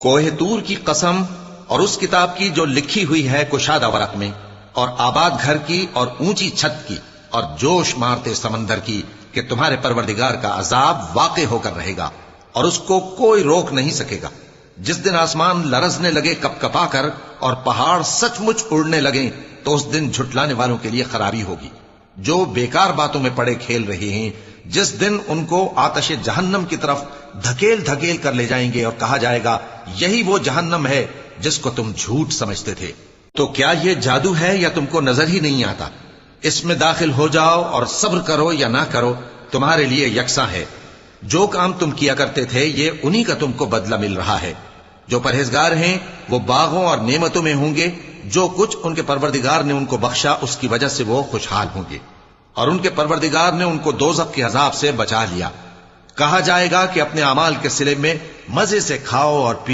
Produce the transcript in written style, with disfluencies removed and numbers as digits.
کوہ طور کی قسم اور اس کتاب کی جو لکھی ہوئی ہے کشادہ ورق میں، اور آباد گھر کی اور اونچی چھت کی اور جوش مارتے سمندر کی، کہ تمہارے پروردگار کا عذاب واقع ہو کر رہے گا اور اس کو کوئی روک نہیں سکے گا۔ جس دن آسمان لرزنے لگے کپ کپا کر اور پہاڑ سچ مچ اڑنے لگیں، تو اس دن جھٹلانے والوں کے لیے خرابی ہوگی جو بیکار باتوں میں پڑے کھیل رہے ہیں۔ جس دن ان کو آتش جہنم کی طرف دھکیل دھکیل کر لے جائیں گے اور کہا جائے گا یہی وہ جہنم ہے جس کو تم جھوٹ سمجھتے تھے۔ تو کیا یہ جادو ہے یا تم کو نظر ہی نہیں آتا؟ اس میں داخل ہو جاؤ اور صبر کرو یا نہ کرو، تمہارے لیے یکساں ہے۔ جو کام تم کیا کرتے تھے یہ انہی کا تم کو بدلہ مل رہا ہے۔ جو پرہیزگار ہیں وہ باغوں اور نعمتوں میں ہوں گے، جو کچھ ان کے پروردگار نے ان کو بخشا اس کی وجہ سے وہ خوشحال ہوں گے، اور ان کے پروردگار نے ان کو دوزخ کے عذاب سے بچا لیا۔ کہا جائے گا کہ اپنے اعمال کے صلے میں مزے سے کھاؤ اور پیو۔